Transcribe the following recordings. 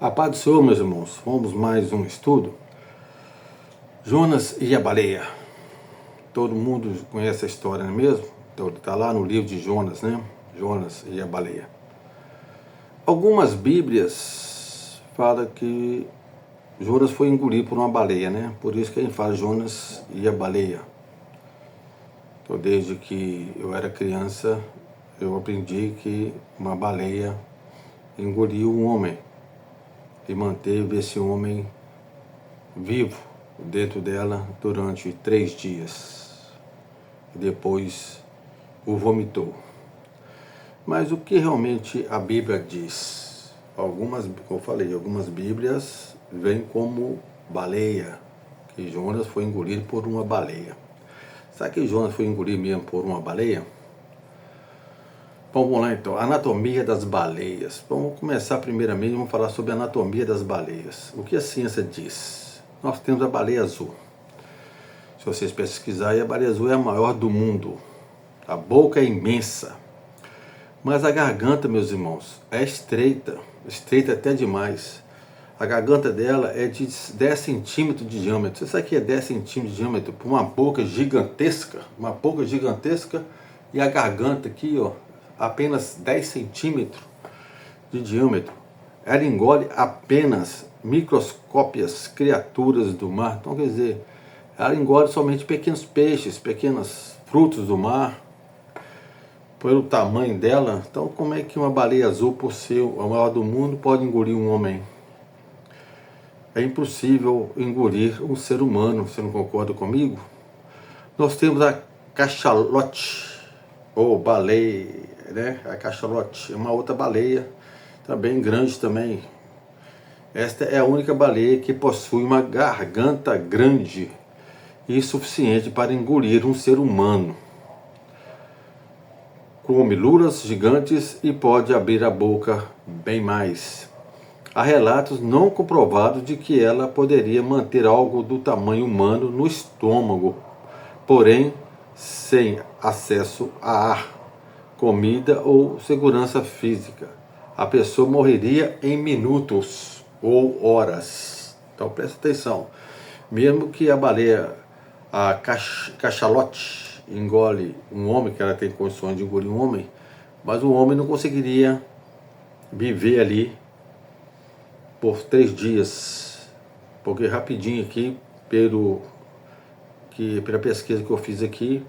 A paz do Senhor, meus irmãos. Vamos mais um estudo. Jonas e a baleia. Todo mundo conhece a história, não é mesmo? Então, está lá no livro de Jonas, né? Jonas e a baleia. Algumas bíblias falam que Jonas foi engolido por uma baleia, né? Por isso que a gente fala Jonas e a baleia. Então, desde que eu era criança, eu aprendi que uma baleia engoliu um homem e manteve esse homem vivo dentro dela durante 3 dias e depois o vomitou. Mas o que realmente a Bíblia diz? Como eu falei, algumas Bíblias vêm como baleia, que Jonas foi engolido por uma baleia. Será que Jonas foi engolido mesmo por uma baleia? Bom, vamos lá então, anatomia das baleias. Vamos começar primeiramente, vamos falar sobre a anatomia das baleias. O que a ciência diz? Nós temos a baleia azul. Se vocês pesquisarem, a baleia azul é a maior do mundo. A boca é imensa. Mas a garganta, meus irmãos, é estreita até demais. A garganta dela é de 10 centímetros de diâmetro. Você sabe o que é 10 centímetros de diâmetro? Para uma boca gigantesca. Uma boca gigantesca e a garganta aqui, ó, apenas 10 centímetros de diâmetro. Ela engole apenas microscópias criaturas do mar. Então, quer dizer, ela engole somente pequenos peixes, pequenos frutos do mar, pelo tamanho dela. Então, como é que uma baleia azul, por ser a maior do mundo, pode engolir um homem? É impossível engolir um ser humano, você não concorda comigo? Nós temos a cachalote, ou baleia, né? A cachalote é uma outra baleia, também grande também. Esta é a única baleia que possui uma garganta grande e suficiente para engolir um ser humano. Come lulas gigantes e pode abrir a boca bem mais. Há relatos não comprovados de que ela poderia manter algo do tamanho humano no estômago, porém sem acesso a ar, comida ou segurança física. A pessoa morreria em minutos ou horas. Então presta atenção. Mesmo que a baleia, a cachalote, engole um homem, que ela tem condições de engolir um homem, mas o homem não conseguiria viver ali por 3 dias, porque rapidinho aqui, pela pesquisa que eu fiz aqui,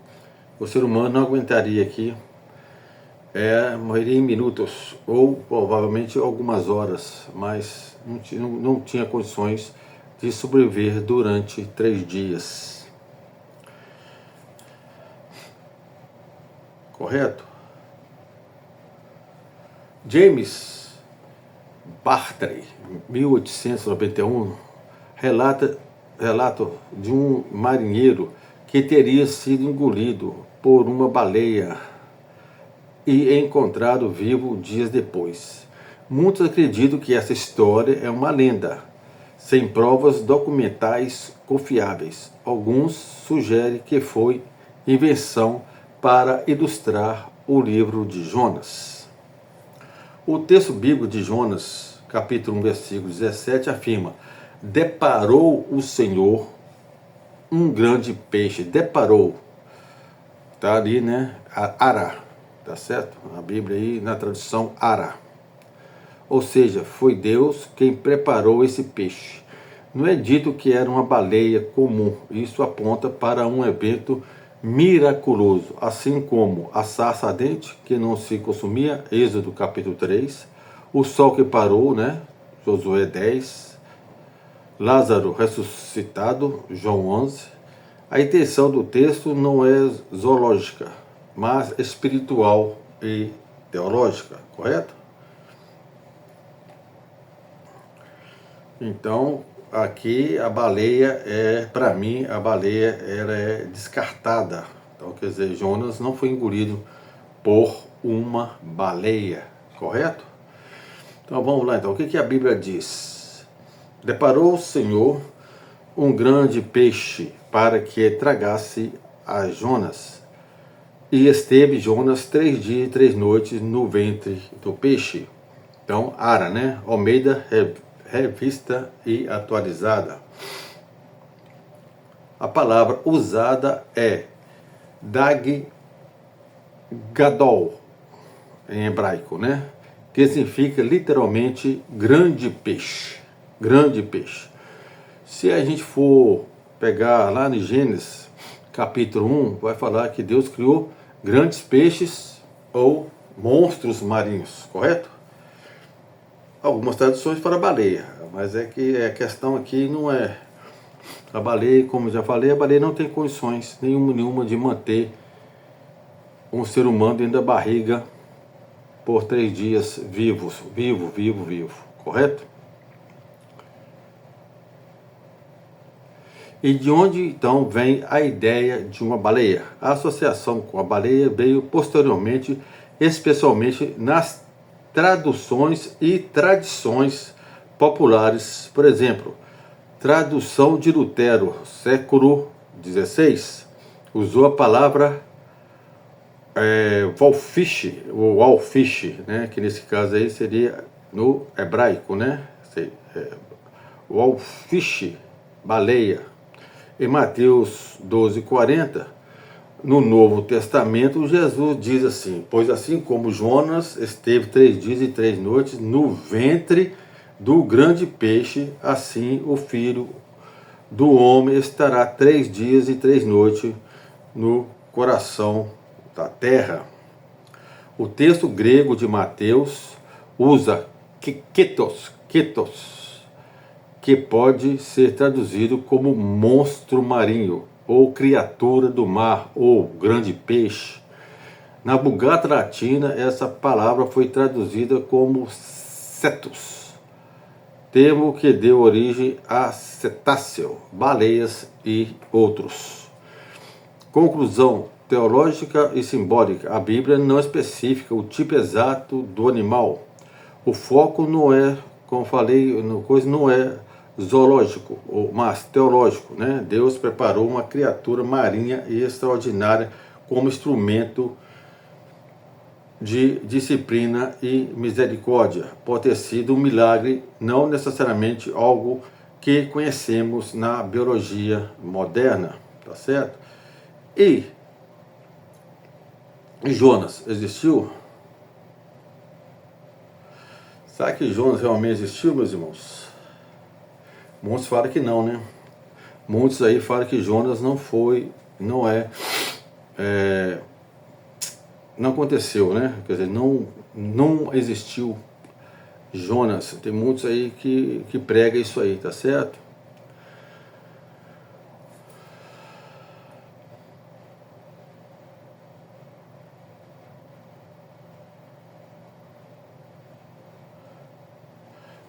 o ser humano não aguentaria aqui, morreria em minutos, ou provavelmente algumas horas, mas não tinha condições de sobreviver durante 3 dias. Correto? James Bartray, 1891, relato de um marinheiro que teria sido engolido por uma baleia e encontrado vivo dias depois. Muitos acreditam que essa história é uma lenda, sem provas documentais confiáveis. Alguns sugerem que foi invenção para ilustrar o livro de Jonas. O texto bíblico de Jonas, capítulo 1, versículo 17, afirma: deparou o Senhor um grande peixe. Deparou. Está ali, né? Ara. Tá certo? A Bíblia aí, na tradução, Ara. Ou seja, foi Deus quem preparou esse peixe. Não é dito que era uma baleia comum. Isso aponta para um evento miraculoso, assim como a sarça ardente que não se consumia, Êxodo capítulo 3, o sol que parou, né? Josué 10, Lázaro ressuscitado, João 11. A intenção do texto não é zoológica, mas espiritual e teológica, correto? Então, aqui a baleia para mim, a baleia ela é descartada. Então, quer dizer, Jonas não foi engolido por uma baleia, correto? Então, vamos lá então. O que a Bíblia diz? Deparou o Senhor um grande peixe para que tragasse a Jonas. E esteve Jonas 3 dias e 3 noites no ventre do peixe. Então, Ara, né? Almeida revista e atualizada. A palavra usada é dag gadol, em hebraico, né? Que significa literalmente grande peixe. Grande peixe. Se a gente for pegar lá no Gênesis, capítulo 1, vai falar que Deus criou grandes peixes ou monstros marinhos, correto? Algumas traduções para baleia, mas é que a questão aqui não é a baleia, como eu já falei, a baleia não tem condições nenhuma de manter um ser humano dentro da barriga por 3 dias vivo, correto? E de onde então vem a ideia de uma baleia? A associação com a baleia veio posteriormente, especialmente nas traduções e tradições populares. Por exemplo, tradução de Lutero, século XVI, usou a palavra Walfish, né, que nesse caso aí seria no hebraico, né? Walfish, baleia. Em Mateus 12:40, no Novo Testamento, Jesus diz assim: pois assim como Jonas esteve 3 dias e 3 noites no ventre do grande peixe, assim o Filho do Homem estará 3 dias e 3 noites no coração da terra. O texto grego de Mateus usa ketos, que pode ser traduzido como monstro marinho, ou criatura do mar, ou grande peixe. Na Vulgata Latina, essa palavra foi traduzida como cetus, termo que deu origem a cetáceo, baleias e outros. Conclusão teológica e simbólica. A Bíblia não especifica o tipo exato do animal. O foco não é, como falei, não é zoológico, mas teológico, né? Deus preparou uma criatura marinha e extraordinária como instrumento de disciplina e misericórdia. Pode ter sido um milagre, não necessariamente algo que conhecemos na biologia moderna, tá certo? E Jonas existiu? Será que Jonas realmente existiu, meus irmãos? Muitos falam que não, né? Muitos aí falam que Jonas não foi, não aconteceu, né? Quer dizer, não existiu Jonas. Tem muitos aí que pregam isso aí, tá certo?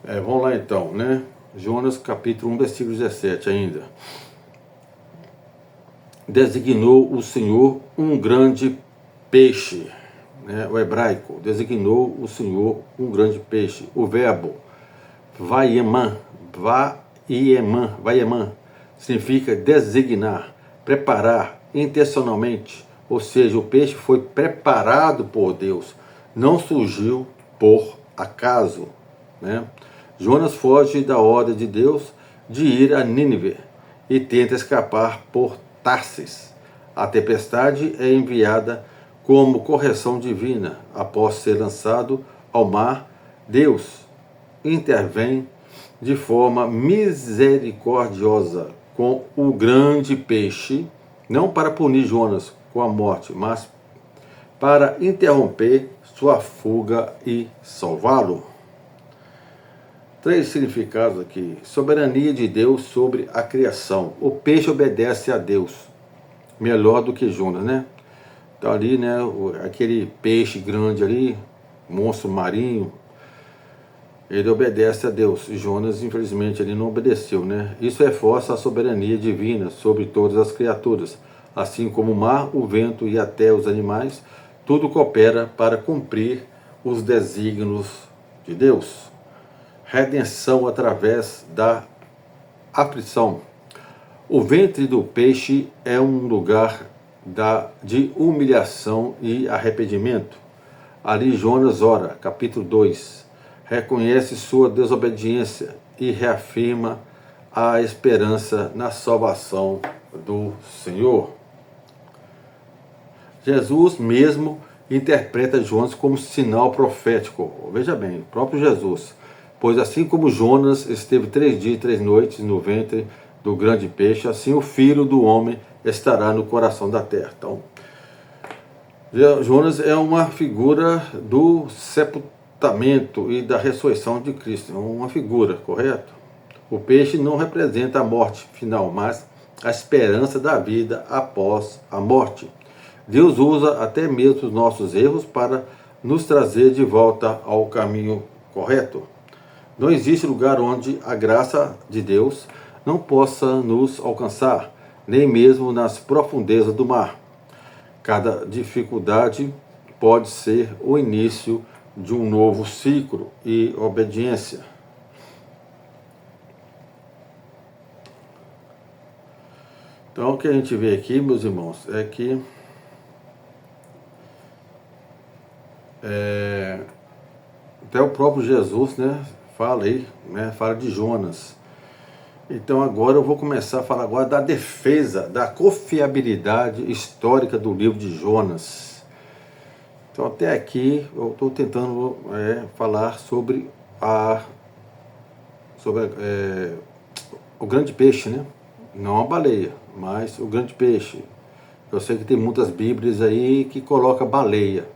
Vamos lá então, né? Jonas capítulo 1, versículo 17 ainda. Designou o Senhor um grande peixe, né? O hebraico, designou o Senhor um grande peixe. O verbo vaieman, significa designar, preparar intencionalmente, ou seja, o peixe foi preparado por Deus, não surgiu por acaso, né? Jonas foge da ordem de Deus de ir a Nínive e tenta escapar por Tarsis. A tempestade é enviada como correção divina. Após ser lançado ao mar, Deus intervém de forma misericordiosa com o grande peixe, não para punir Jonas com a morte, mas para interromper sua fuga e salvá-lo. 3 significados aqui. Soberania de Deus sobre a criação. O peixe obedece a Deus, melhor do que Jonas, né? Então ali, né, aquele peixe grande ali, monstro marinho, ele obedece a Deus. Jonas, infelizmente, ele não obedeceu, né? Isso reforça a soberania divina sobre todas as criaturas. Assim como o mar, o vento e até os animais, tudo coopera para cumprir os desígnios de Deus. Redenção através da aflição. O ventre do peixe é um lugar de humilhação e arrependimento. Ali Jonas ora, capítulo 2. reconhece sua desobediência e reafirma a esperança na salvação do Senhor. Jesus mesmo interpreta Jonas como sinal profético. Veja bem, o próprio Jesus. Pois assim como Jonas esteve 3 dias e 3 noites no ventre do grande peixe, assim o Filho do Homem estará no coração da terra. Então, Jonas é uma figura do sepultamento e da ressurreição de Cristo. É uma figura, correto? O peixe não representa a morte final, mas a esperança da vida após a morte. Deus usa até mesmo os nossos erros para nos trazer de volta ao caminho correto. Não existe lugar onde a graça de Deus não possa nos alcançar, nem mesmo nas profundezas do mar. Cada dificuldade pode ser o início de um novo ciclo e obediência. Então, o que a gente vê aqui, meus irmãos, é que até o próprio Jesus, né, fala aí, né, fala de Jonas. Então agora eu vou começar a falar agora da defesa, da confiabilidade histórica do livro de Jonas. Então até aqui eu estou tentando falar sobre o grande peixe, né? Não a baleia, mas o grande peixe. Eu sei que tem muitas bíblias aí que colocam baleia.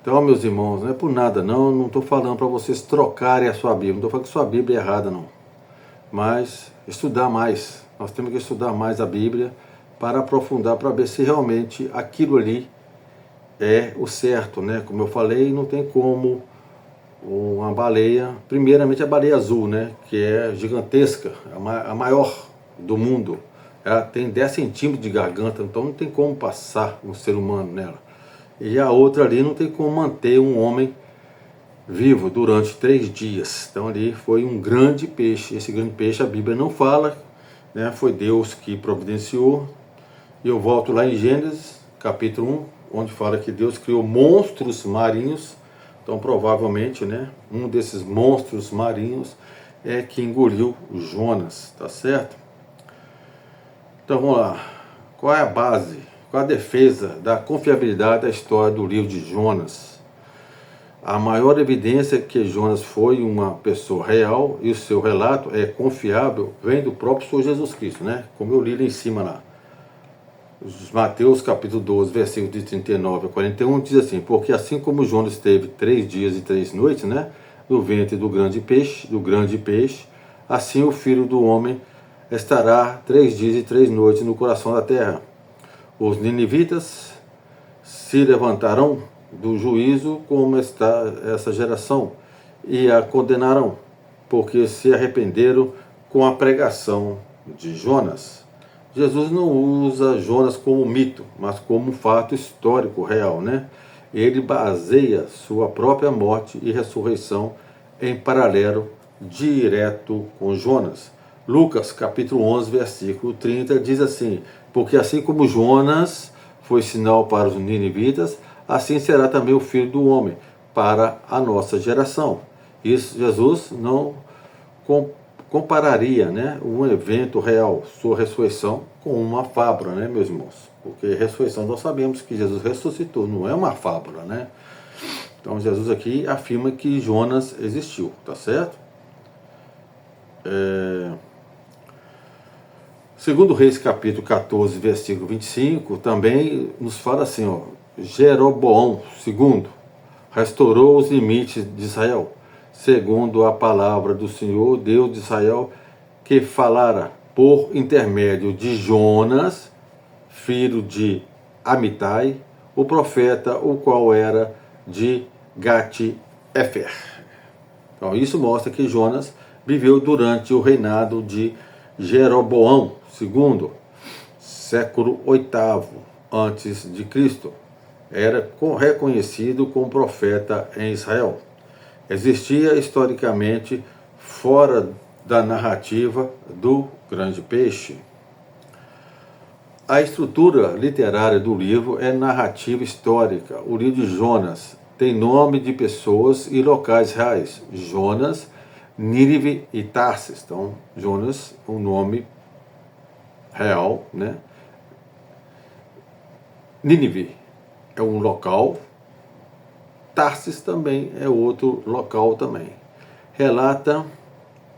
Então, meus irmãos, não é por nada não estou falando para vocês trocarem a sua Bíblia, não estou falando que sua Bíblia é errada não, mas estudar mais, nós temos que estudar mais a Bíblia para aprofundar, para ver se realmente aquilo ali é o certo, né? Como eu falei, não tem como uma baleia, primeiramente a baleia azul, né? Que é gigantesca, a maior do mundo, ela tem 10 centímetros de garganta, então não tem como passar um ser humano nela. E a outra ali não tem como manter um homem vivo durante 3 dias. Então ali foi um grande peixe. Esse grande peixe a Bíblia não fala, né? Foi Deus que providenciou. E eu volto lá em Gênesis, capítulo 1, onde fala que Deus criou monstros marinhos. Então provavelmente, né, um desses monstros marinhos é que engoliu Jonas, tá certo? Então vamos lá. Qual é a base? Qual a defesa da confiabilidade da história do livro de Jonas? A maior evidência que Jonas foi uma pessoa real e o seu relato é confiável vem do próprio Senhor Jesus Cristo, né? Como eu li lá em cima lá. Mateus capítulo 12, versículos de 39 a 41 diz assim: porque assim como Jonas teve 3 dias e 3 noites, né, no ventre do grande peixe, assim o Filho do Homem estará 3 dias e 3 noites no coração da terra. Os ninivitas se levantarão do juízo como está essa geração e a condenarão, porque se arrependeram com a pregação de Jonas. Jesus não usa Jonas como mito, mas como um fato histórico real, né? Ele baseia sua própria morte e ressurreição em paralelo direto com Jonas. Lucas capítulo 11, versículo 30 diz assim: porque assim como Jonas foi sinal para os ninivitas, assim será também o Filho do Homem para a nossa geração. Isso Jesus não compararia, né, um evento real, sua ressurreição, com uma fábula, né, meus irmãos? Porque ressurreição nós sabemos que Jesus ressuscitou, não é uma fábula, né? Então Jesus aqui afirma que Jonas existiu, tá certo? Segundo Reis capítulo 14, versículo 25, também nos fala assim, ó: Jeroboão II restaurou os limites de Israel, segundo a palavra do Senhor, Deus de Israel, que falara por intermédio de Jonas, filho de Amitai, o profeta, o qual era de Gate-Efer. Então isso mostra que Jonas viveu durante o reinado de Jeroboão II, século VIII antes de Cristo. Era reconhecido como profeta em Israel. Existia historicamente fora da narrativa do grande peixe. A estrutura literária do livro é narrativa histórica. O livro de Jonas tem nome de pessoas e locais reais: Jonas, Nínive e Tarsis. Então, Jonas, um nome real, né? Nínive é um local, Tarsis também é outro local também. Relata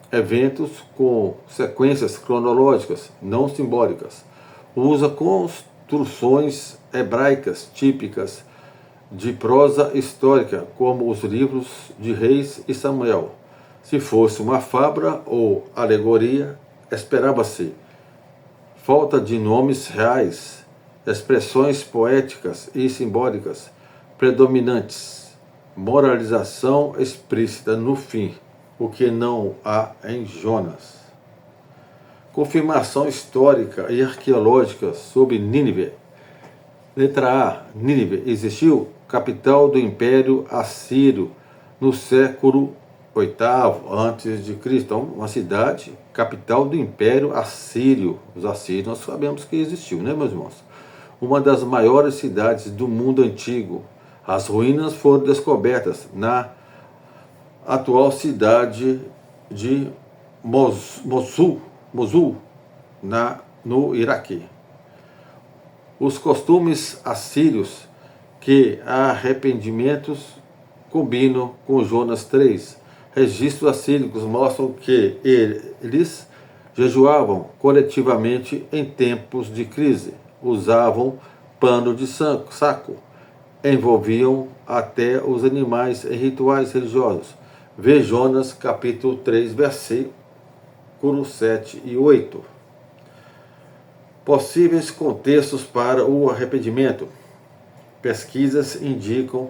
eventos com sequências cronológicas, não simbólicas. Usa construções hebraicas típicas de prosa histórica, como os livros de Reis e Samuel. Se fosse uma fábula ou alegoria, esperava-se falta de nomes reais, expressões poéticas e simbólicas predominantes, moralização explícita no fim, o que não há em Jonas. Confirmação histórica e arqueológica sobre Nínive. Letra A. Nínive existiu, capital do Império Assírio, no século VIII a.C. Então, uma cidade, capital do Império Assírio. Os assírios nós sabemos que existiu, né, meus irmãos? Uma das maiores cidades do mundo antigo. As ruínas foram descobertas na atual cidade de Mosul, no Iraque. Os costumes assírios que arrependimentos combinam com Jonas 3. Registros assírios mostram que eles jejuavam coletivamente em tempos de crise, usavam pano de saco, envolviam até os animais em rituais religiosos. Vê Jonas capítulo 3, versículos 7 e 8. Possíveis contextos para o arrependimento. Pesquisas indicam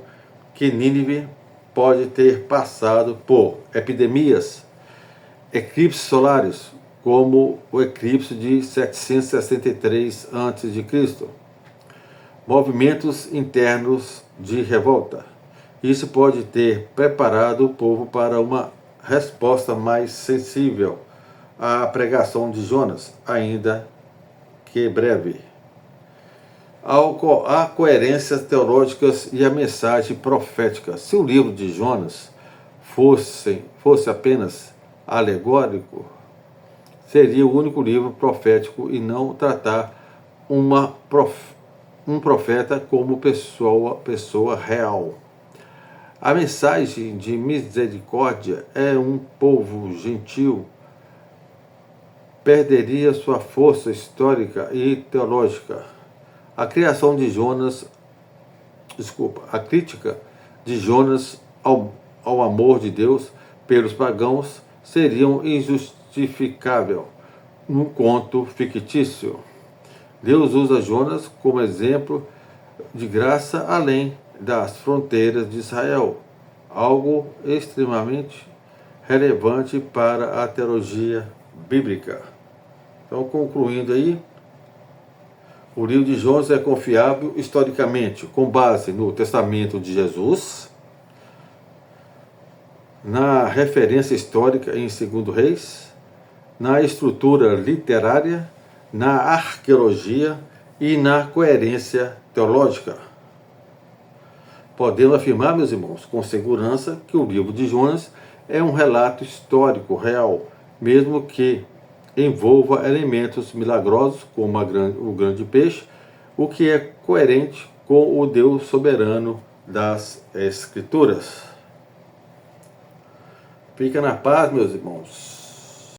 que Nínive pode ter passado por epidemias, eclipses solares, como o eclipse de 763 a.C., movimentos internos de revolta. Isso pode ter preparado o povo para uma resposta mais sensível à pregação de Jonas, ainda que breve. Há coerências teológicas e a mensagem profética. Se o livro de Jonas fosse apenas alegórico, seria o único livro profético e não tratar um profeta como pessoa real. A mensagem de misericórdia é um povo gentil perderia sua força histórica e teológica. A criação de Jonas, a crítica de Jonas ao amor de Deus pelos pagãos seriam injustificável num conto fictício. Deus usa Jonas como exemplo de graça além das fronteiras de Israel, algo extremamente relevante para a teologia bíblica. Então, concluindo aí, o livro de Jonas é confiável historicamente, com base no testamento de Jesus, na referência histórica em 2 Reis, na estrutura literária, na arqueologia e na coerência teológica. Podemos afirmar, meus irmãos, com segurança que o livro de Jonas é um relato histórico real, mesmo que envolva elementos milagrosos, como o grande peixe, o que é coerente com o Deus soberano das Escrituras. Fica na paz, meus irmãos.